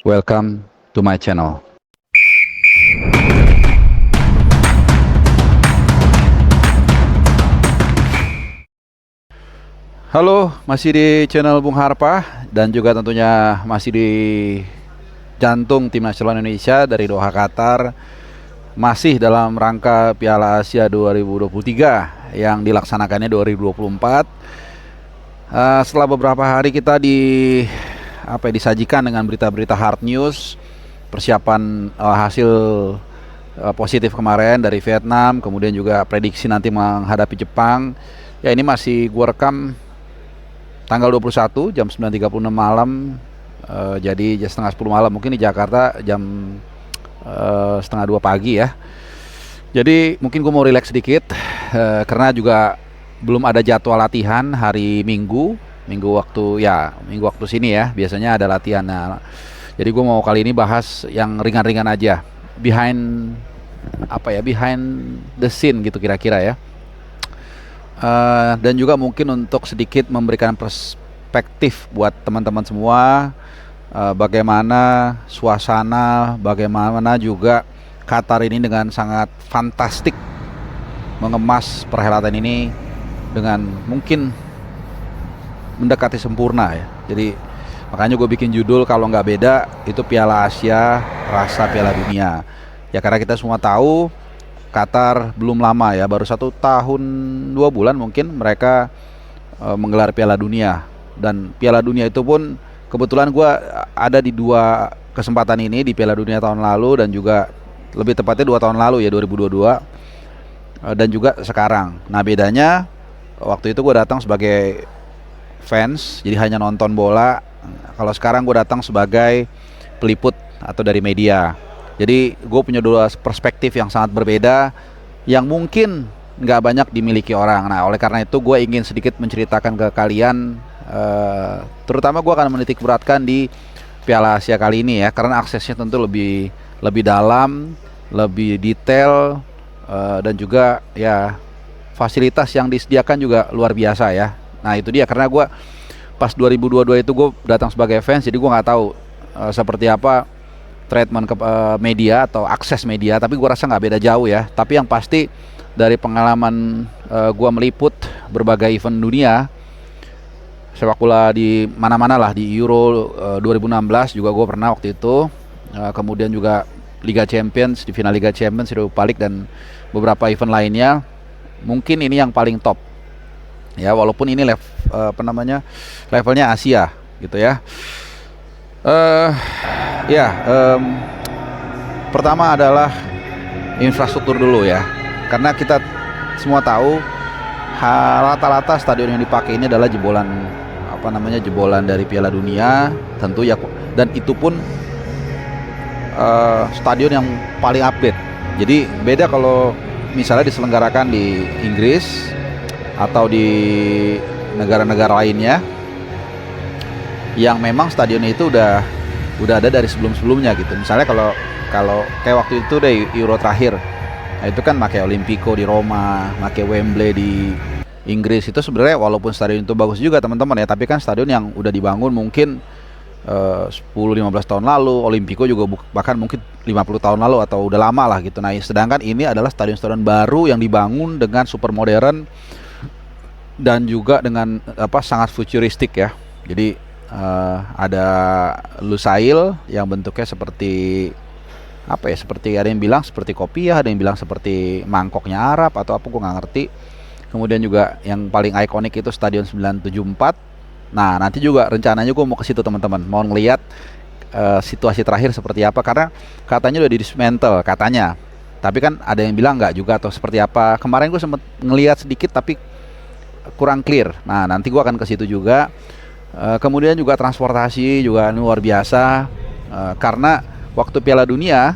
Welcome to my channel. Halo, masih di channel Bung Harpa dan juga tentunya masih di jantung Tim Nasional Indonesia dari Doha, Qatar. Masih dalam rangka Piala Asia 2023 yang dilaksanakannya 2024. Setelah beberapa hari kita disajikan dengan berita-berita hard news, persiapan hasil positif kemarin dari Vietnam, kemudian juga prediksi nanti menghadapi Jepang. Ya, ini masih gua rekam tanggal 21 jam 9.36 malam, jadi setengah 10 malam, mungkin di Jakarta jam setengah 2 pagi ya. Jadi mungkin gue mau relax sedikit, karena juga belum ada jadwal latihan hari Minggu waktu sini ya, biasanya ada latihan. Nah, jadi gue mau kali ini bahas yang ringan-ringan aja, behind the scene gitu kira-kira ya. Dan juga mungkin untuk sedikit memberikan perspektif buat teman-teman semua, bagaimana suasana, bagaimana juga Qatar ini dengan sangat fantastik mengemas perhelatan ini dengan mungkin mendekati sempurna ya. Jadi makanya gue bikin judul kalau nggak beda itu Piala Asia rasa Piala Dunia ya, karena kita semua tahu Qatar belum lama ya, baru 1 tahun 2 bulan mungkin mereka menggelar Piala Dunia. Dan Piala Dunia itu pun kebetulan gue ada di 2 kesempatan ini, di Piala Dunia tahun lalu dan juga lebih tepatnya 2 tahun lalu ya, 2022 dan juga sekarang. Nah, bedanya waktu itu gue datang sebagai fans, jadi hanya nonton bola. Kalau sekarang gue datang sebagai peliput atau dari media. Jadi gue punya 2 perspektif yang sangat berbeda, yang mungkin nggak banyak dimiliki orang. Nah, oleh karena itu gue ingin sedikit menceritakan ke kalian, terutama gue akan menitik beratkan di Piala Asia kali ini ya, karena aksesnya tentu lebih dalam, lebih detail, dan juga ya fasilitas yang disediakan juga luar biasa ya. Nah, itu dia, karena gue pas 2022 itu gue datang sebagai fans, jadi gue nggak tahu seperti apa treatment ke media atau akses media, tapi gue rasa nggak beda jauh ya. Tapi yang pasti dari pengalaman gue meliput berbagai event dunia sepak bola di mana-mana lah, di Euro 2016 juga gue pernah waktu itu, kemudian juga Liga Champions, di final Liga Champions, Europa League dan beberapa event lainnya. Mungkin ini yang paling top ya, walaupun ini levelnya Asia gitu ya. Pertama adalah infrastruktur dulu ya, karena kita semua tahu rata-rata stadion yang dipakai ini adalah jebolan dari Piala Dunia tentu ya, dan itu pun stadion yang paling update. Jadi beda kalau misalnya diselenggarakan di Inggris atau di negara-negara lainnya yang memang stadionnya itu udah ada dari sebelum-sebelumnya gitu. Misalnya kalau kayak waktu itu deh Euro terakhir, nah itu kan pakai Olimpico di Roma, pakai Wembley di Inggris. Itu sebenarnya walaupun stadion itu bagus juga teman-teman ya, tapi kan stadion yang udah dibangun mungkin 10-15 tahun lalu. Olimpico juga bahkan mungkin 50 tahun lalu atau udah lama lah gitu. Nah, sedangkan ini adalah stadion-stadion baru yang dibangun dengan super modern dan juga dengan sangat futuristik ya. Jadi ada Lusail yang bentuknya seperti seperti ada yang bilang seperti kopiah, ada yang bilang seperti mangkoknya Arab atau apa, gue nggak ngerti. Kemudian juga yang paling ikonik itu Stadion 974. Nah, nanti juga rencananya gue mau ke situ teman-teman, mau ngelihat situasi terakhir seperti apa, karena katanya udah dismantle katanya. Tapi kan ada yang bilang nggak juga atau seperti apa. Kemarin gue sempet ngelihat sedikit tapi kurang clear. Nah, nanti gue akan ke situ juga. Kemudian juga transportasi juga luar biasa, karena waktu Piala Dunia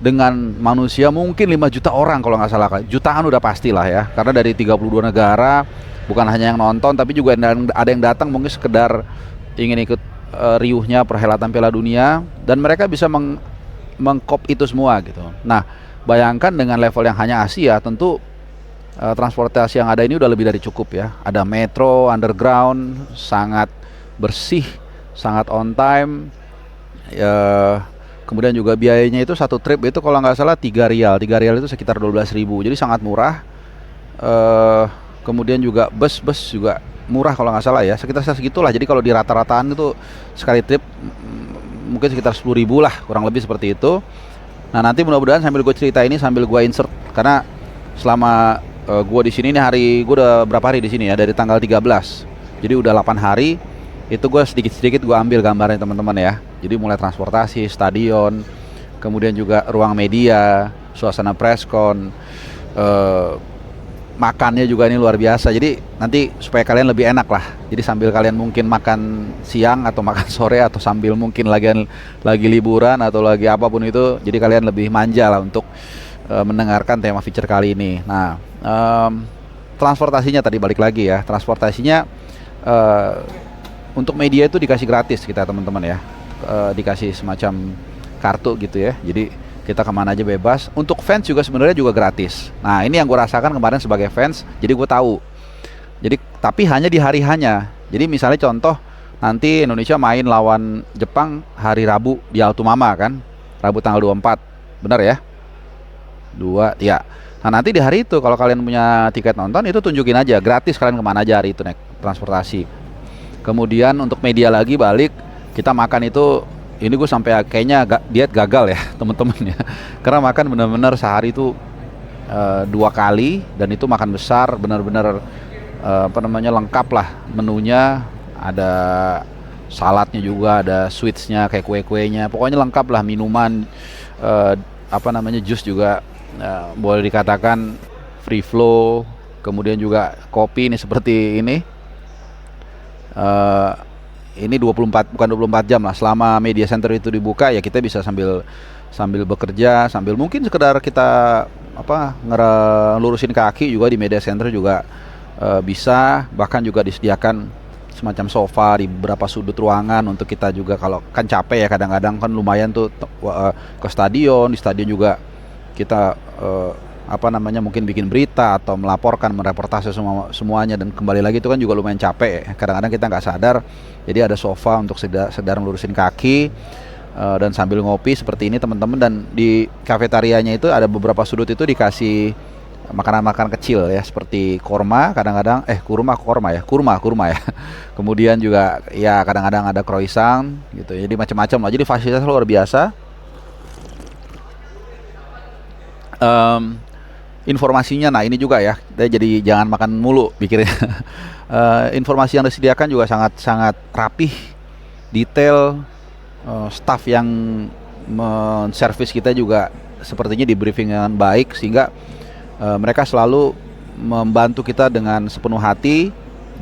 dengan manusia mungkin 5 juta orang kalau nggak salah, jutaan udah pastilah ya, karena dari 32 negara, bukan hanya yang nonton tapi juga ada yang datang mungkin sekedar ingin ikut riuhnya perhelatan Piala Dunia, dan mereka bisa mengkop itu semua gitu. Nah, bayangkan dengan level yang hanya Asia, tentu transportasi yang ada ini udah lebih dari cukup ya. Ada metro, underground, sangat bersih, sangat on time Kemudian juga biayanya itu satu trip itu kalau nggak salah 3 rial. 3 rial itu sekitar 12.000. Jadi sangat murah. eh Kemudian juga bus juga murah kalau nggak salah ya, sekitar segitulah. Jadi kalau di rata-rataan itu sekali trip mungkin sekitar 10.000 lah, kurang lebih seperti itu. Nah nanti mudah-mudahan sambil gue cerita ini sambil gue insert, karena selama gue di sini nih gue udah berapa hari di sini ya, dari tanggal 13, jadi udah 8 hari. Itu gue sedikit-sedikit gue ambil gambarnya teman-teman ya. Jadi mulai transportasi, stadion, kemudian juga ruang media, suasana preskon, makannya juga ini luar biasa. Jadi nanti supaya kalian lebih enak lah. Jadi sambil kalian mungkin makan siang atau makan sore, atau sambil mungkin lagi liburan atau lagi apapun itu, jadi kalian lebih manja lah untuk mendengarkan tema feature kali ini. Nah, transportasinya tadi balik lagi ya. Transportasinya untuk media itu dikasih gratis kita teman-teman ya. Dikasih semacam kartu gitu ya. Jadi kita kemana aja bebas. Untuk fans juga sebenarnya juga gratis. Nah ini yang gue rasakan kemarin sebagai fans. Jadi gue tahu. Jadi tapi hanya di hari hanya. Jadi misalnya contoh, nanti Indonesia main lawan Jepang hari Rabu di Altumama kan, Rabu tanggal 24, benar ya? 2 ya. Nah nanti di hari itu kalau kalian punya tiket nonton, itu tunjukin aja gratis, kalian kemana aja hari itu naik transportasi. Kemudian untuk media lagi balik, kita makan itu, ini gue sampai kayaknya diet gagal ya teman-teman ya, karena makan benar-benar sehari itu 2 kali, dan itu makan besar, benar-benar lengkap lah menunya. Ada saladnya juga, ada sweetsnya kayak kue-kuenya, pokoknya lengkap lah. Minuman jus juga boleh dikatakan free flow. Kemudian juga kopi ini seperti ini. Ini 24, bukan 24 jam lah, selama media center itu dibuka ya kita bisa sambil bekerja, sambil mungkin sekedar kita ngelurusin kaki juga di media center juga bisa. Bahkan juga disediakan semacam sofa di beberapa sudut ruangan untuk kita juga, kalau kan capek ya kadang-kadang kan lumayan tuh ke stadion. Di stadion juga kita mungkin bikin berita atau melaporkan, mereportase semuanya, dan kembali lagi itu kan juga lumayan capek ya. Kadang-kadang kita nggak sadar. Jadi ada sofa untuk sedang lurusin kaki dan sambil ngopi seperti ini teman-teman. Dan di kafetarianya itu ada beberapa sudut itu dikasih makanan-makanan kecil ya, seperti kurma kadang-kadang, kurma ya. Kemudian juga ya kadang-kadang ada croissant gitu. Jadi macam-macam lah. Jadi fasilitas luar biasa. Informasinya, nah ini juga ya, jadi jangan makan mulu pikirnya. Informasi yang disediakan juga sangat rapih, detail. Staff yang menservis kita juga sepertinya di briefing dengan baik, sehingga mereka selalu membantu kita dengan sepenuh hati.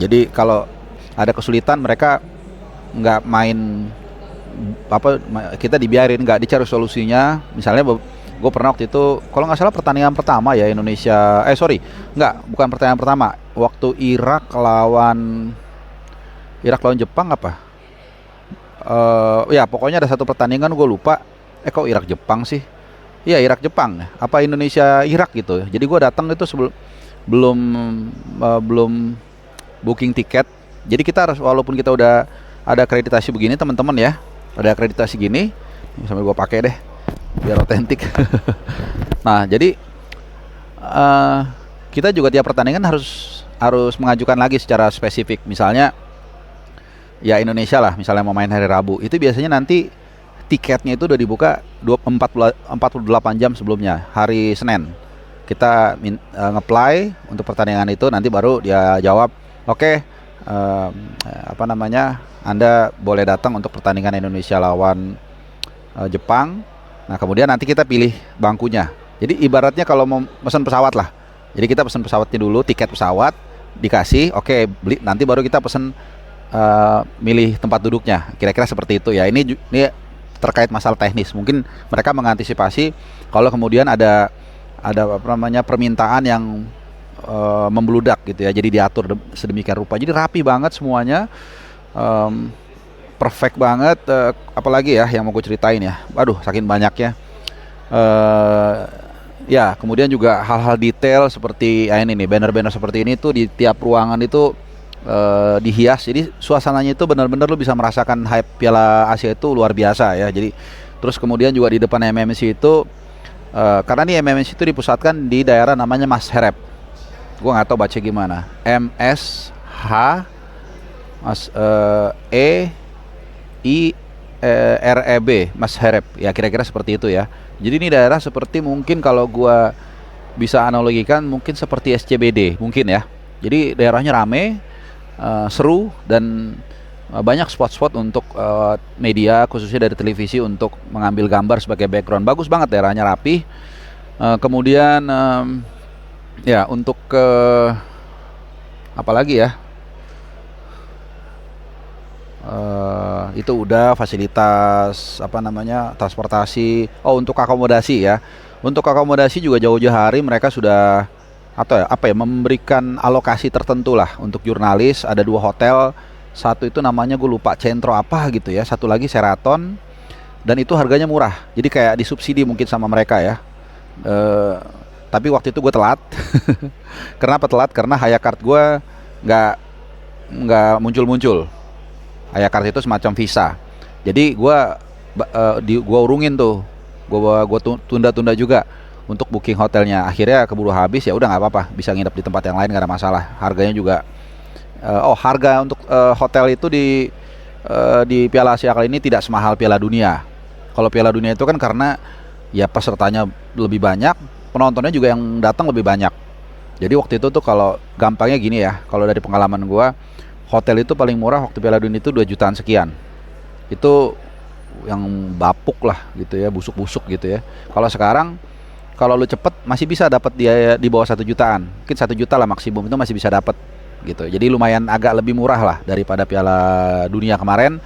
Jadi kalau ada kesulitan, mereka nggak main kita dibiarin, nggak dicari solusinya. Misalnya gue pernah waktu itu, kalau nggak salah pertandingan pertama ya Indonesia, bukan pertandingan pertama, waktu Irak lawan Jepang apa? Ya pokoknya ada satu pertandingan gue lupa. Kok Irak Jepang sih? Iya Irak Jepang, apa Indonesia Irak gitu. Jadi gue datang itu belum booking tiket. Jadi kita harus, walaupun kita udah ada akreditasi begini teman-teman ya, ada akreditasi gini, sambil gue pakai deh biar otentik. Nah jadi kita juga tiap pertandingan harus mengajukan lagi secara spesifik. Misalnya ya Indonesia lah, misalnya mau main hari Rabu, itu biasanya nanti tiketnya itu udah dibuka 48 jam sebelumnya, hari Senin. Kita nge-apply untuk pertandingan itu, nanti baru dia jawab, oke, Anda boleh datang untuk pertandingan Indonesia lawan Jepang. Nah kemudian nanti kita pilih bangkunya. Jadi ibaratnya kalau mau pesan pesawat lah, jadi kita pesan pesawatnya dulu, tiket pesawat dikasih, oke, beli, nanti baru kita pesan milih tempat duduknya. Kira-kira seperti itu ya. Ini terkait masalah teknis. Mungkin mereka mengantisipasi kalau kemudian ada permintaan yang membludak gitu ya. Jadi diatur sedemikian rupa. Jadi rapi banget semuanya. Perfect banget. Apalagi ya yang mau gue ceritain ya. Aduh, saking banyaknya. Ya, kemudian juga hal-hal detail seperti ini nih, banner-banner seperti ini tuh di tiap ruangan itu dihias. Jadi suasananya itu benar-benar lu bisa merasakan hype Piala Asia itu luar biasa ya. Jadi terus kemudian juga di depan MMC itu karena nih MMC itu dipusatkan di daerah namanya Mashareb. Gua nggak tahu baca gimana. MSHEIREB Mashareb. Ya kira-kira seperti itu ya. Jadi ini daerah seperti mungkin kalau gua bisa analogikan mungkin seperti SCBD mungkin ya. Jadi daerahnya rame, seru dan banyak spot-spot untuk media khususnya dari televisi untuk mengambil gambar sebagai background. Bagus banget daerahnya, rapi. Kemudian ya untuk apa lagi ya? Itu udah fasilitas apa namanya transportasi. Oh untuk akomodasi ya. Untuk akomodasi juga jauh-jauh hari mereka sudah atau ya, apa ya memberikan alokasi tertentu lah untuk jurnalis. Ada 2 hotel, satu itu namanya gue lupa Centro apa gitu ya, satu lagi Sheraton, dan itu harganya murah. Jadi kayak disubsidi mungkin sama mereka ya. Tapi waktu itu gue telat. Kenapa telat? Karena Hayakart gue nggak muncul-muncul. Hayakart itu semacam visa. Jadi gue urungin tuh, gue tunda-tunda juga untuk booking hotelnya. Akhirnya keburu habis, ya udah nggak apa-apa, bisa nginep di tempat yang lain, nggak ada masalah. Harganya juga harga untuk hotel itu di Piala Asia kali ini tidak semahal Piala Dunia. Kalau Piala Dunia itu kan karena ya pesertanya lebih banyak, penontonnya juga yang datang lebih banyak. Jadi waktu itu tuh kalau gampangnya gini ya, kalau dari pengalaman gue, hotel itu paling murah waktu Piala Dunia itu 2 jutaan sekian. Itu yang bapuk lah gitu ya, busuk-busuk gitu ya. Kalau sekarang kalau lu cepet masih bisa dapat dia di bawah 1 jutaan, mungkin 1 juta lah maksimum itu masih bisa dapat gitu. Jadi lumayan agak lebih murah lah daripada Piala Dunia kemarin.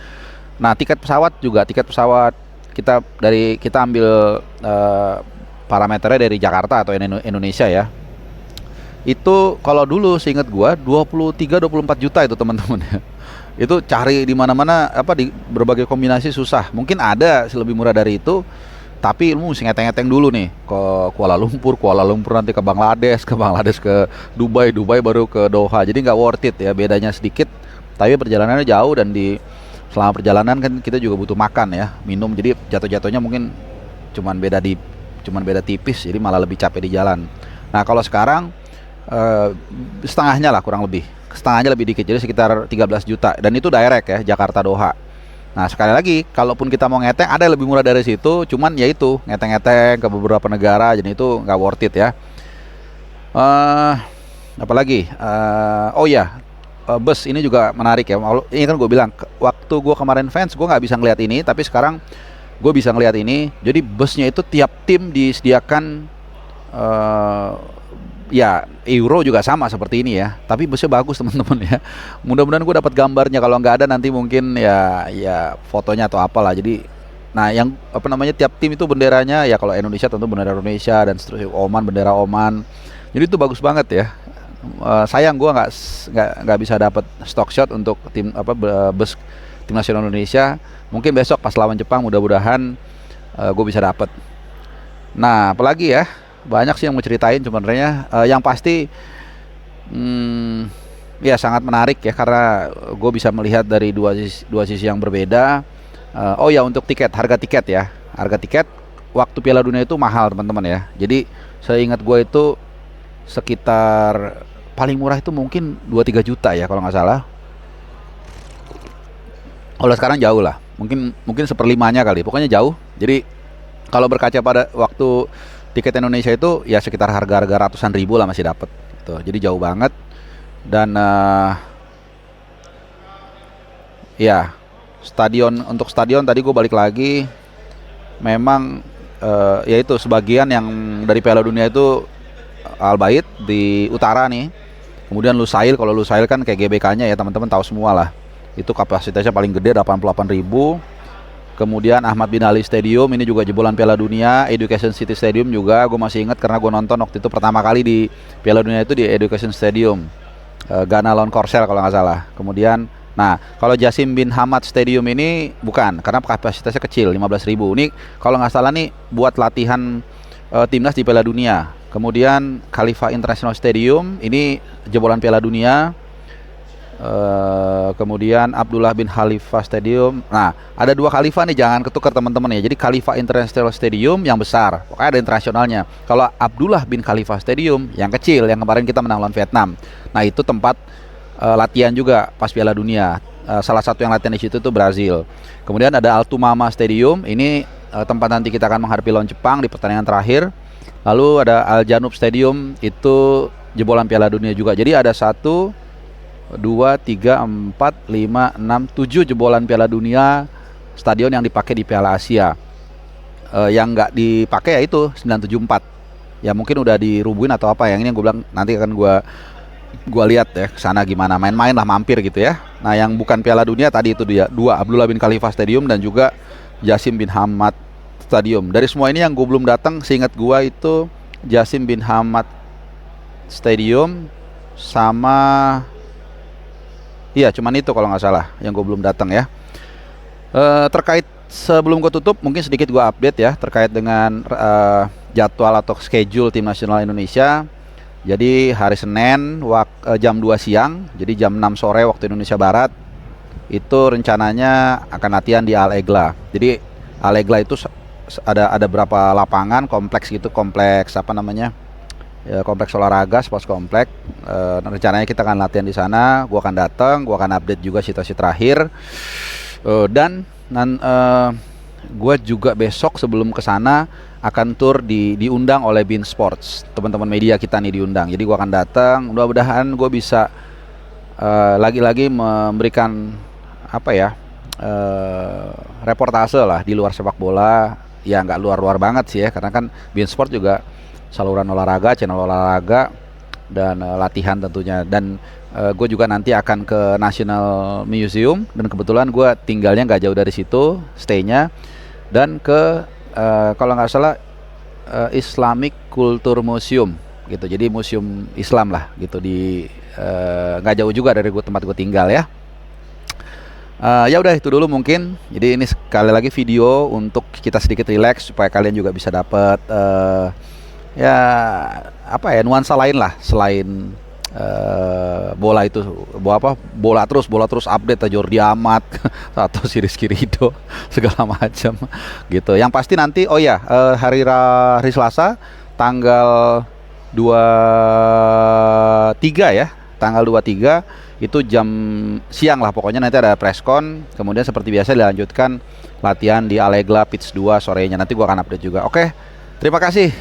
Nah tiket pesawat kita ambil parameternya dari Jakarta atau Indonesia ya. Itu kalau dulu seingat gua 23-24 juta itu teman-teman ya. Itu cari di mana-mana di berbagai kombinasi susah. Mungkin ada lebih murah dari itu, tapi lu mesti ngeteng-ngeteng dulu nih ke Kuala Lumpur nanti ke Bangladesh ke Dubai baru ke Doha. Jadi nggak worth it ya, bedanya sedikit tapi perjalanannya jauh, dan selama perjalanan kan kita juga butuh makan ya, minum. Jadi jatuh-jatuhnya mungkin cuman beda tipis, jadi malah lebih capek di jalan. Nah kalau sekarang setengahnya lah, kurang lebih setengahnya lebih dikit, jadi sekitar 13 juta, dan itu direct ya, Jakarta Doha. Nah sekali lagi, kalaupun kita mau ngeteng ada yang lebih murah dari situ, cuman ya itu ngeteng-ngeteng ke beberapa negara, jadi itu nggak worth it ya. Apalagi bus ini juga menarik ya. Ini kan gue bilang waktu gue kemarin fans gue nggak bisa ngeliat ini, tapi sekarang gue bisa ngeliat ini. Jadi busnya itu tiap tim disediakan ya Euro juga sama seperti ini ya, tapi busnya bagus teman-teman ya. Mudah-mudahan gue dapat gambarnya, kalau nggak ada nanti mungkin ya fotonya atau apalah. Jadi nah yang tiap tim itu benderanya ya, kalau Indonesia tentu bendera Indonesia, dan seterusnya Oman bendera Oman. Jadi itu bagus banget ya. Sayang gue nggak bisa dapat stock shot untuk bus tim nasional Indonesia. Mungkin besok pas lawan Jepang mudah-mudahan gue bisa dapat. Nah apalagi ya, banyak sih yang mau ceritain sebenarnya. Yang pasti ya sangat menarik ya, karena gue bisa melihat dari dua sisi yang berbeda. Untuk harga tiket waktu Piala Dunia itu mahal teman-teman ya. Jadi saya ingat gue itu sekitar paling murah itu mungkin 2-3 juta ya kalau nggak salah. Kalau sekarang jauh lah, mungkin seperlimanya kali, pokoknya jauh. Jadi kalau berkaca pada waktu tiket Indonesia itu ya sekitar harga ratusan ribu lah masih dapat gitu. Jadi jauh banget. Dan ya untuk stadion tadi gue balik lagi, memang ya itu sebagian yang dari Piala Dunia itu Al Bayt di utara nih, kemudian Lusail. Kalau Lusail kan kayak GBK-nya ya, teman-teman tahu semua lah, itu kapasitasnya paling gede 88.000. Kemudian Ahmad bin Ali Stadium, ini juga jebolan Piala Dunia. Education City Stadium juga gue masih ingat karena gue nonton waktu itu pertama kali di Piala Dunia itu di Education Stadium, Ghana lawan Korsel kalau nggak salah. Kemudian kalau Jassim bin Hamad Stadium ini bukan, karena kapasitasnya kecil 15.000. Ini kalau nggak salah nih buat latihan timnas di Piala Dunia. Kemudian Khalifa International Stadium, ini jebolan Piala Dunia. Kemudian Abdullah bin Khalifa Stadium. Nah, ada 2 Khalifa nih, jangan ketukar teman-teman ya. Jadi Khalifa International Stadium yang besar, pokoknya ada internasionalnya. Kalau Abdullah bin Khalifa Stadium yang kecil, yang kemarin kita menang lawan Vietnam. Nah, itu tempat latihan juga pas Piala Dunia. Salah satu yang latihan di situ tuh Brazil. Kemudian ada Altumama Stadium. Ini tempat nanti kita akan menghadapi lawan Jepang di pertandingan terakhir. Lalu ada Al Janoub Stadium, itu jebolan Piala Dunia juga. Jadi ada 1, 2, 3, 4, 5, 6, 7 jebolan Piala Dunia stadion yang dipakai di Piala Asia. Yang nggak dipakai ya itu 974. Ya mungkin udah dirubuhin atau apa. Yang ini yang gue bilang nanti akan gue lihat ya kesana gimana, main-main lah, mampir gitu ya. Nah yang bukan Piala Dunia tadi itu dia 2, Abdullah bin Khalifa Stadium dan juga Jasim bin Hamad Stadium. Dari semua ini yang gue belum datang, seingat gue itu Jasim bin Hamad Stadium sama, iya cuman itu kalau nggak salah yang gue belum datang ya. Terkait sebelum gue tutup, mungkin sedikit gue update ya terkait dengan jadwal atau schedule tim nasional Indonesia. Jadi hari Senin jam 2 siang, jadi jam 6 sore waktu Indonesia Barat, itu rencananya akan latihan di Al Egla. Jadi Al Egla itu ada berapa lapangan, kompleks gitu, kompleks apa namanya? Ya, kompleks olahraga, sports kompleks. Rencananya kita akan latihan di sana. Gua akan datang, gua akan update juga situasi terakhir. Dan gue juga besok sebelum ke sana akan tur diundang oleh Bein Sports. Teman-teman media kita nih diundang. Jadi gua akan datang. Mudah-mudahan gue bisa lagi-lagi memberikan apa ya? Reportase lah di luar sepak bola. Ya nggak luar-luar banget sih ya, karena kan Bein Sports juga saluran olahraga, channel olahraga, dan latihan tentunya. Dan gue juga nanti akan ke National Museum, dan kebetulan gue tinggalnya nggak jauh dari situ, stay-nya, dan ke kalau nggak salah Islamic Culture Museum gitu. Jadi museum Islam lah gitu, di nggak jauh juga dari tempat gue tinggal ya. Ya udah itu dulu mungkin. Jadi ini sekali lagi video untuk kita sedikit relax supaya kalian juga bisa dapat ya apa ya, nuansa lain lah selain bola itu. Bola terus update Jordi Amat atau si Rizky Ridho segala macam gitu. Yang pasti nanti hari Selasa tanggal 23 ya, tanggal 23 itu jam siang lah pokoknya, nanti ada preskon. Kemudian seperti biasa dilanjutkan latihan di Al Egla Pitch 2 sorenya. Nanti gua akan update juga. Oke, terima kasih.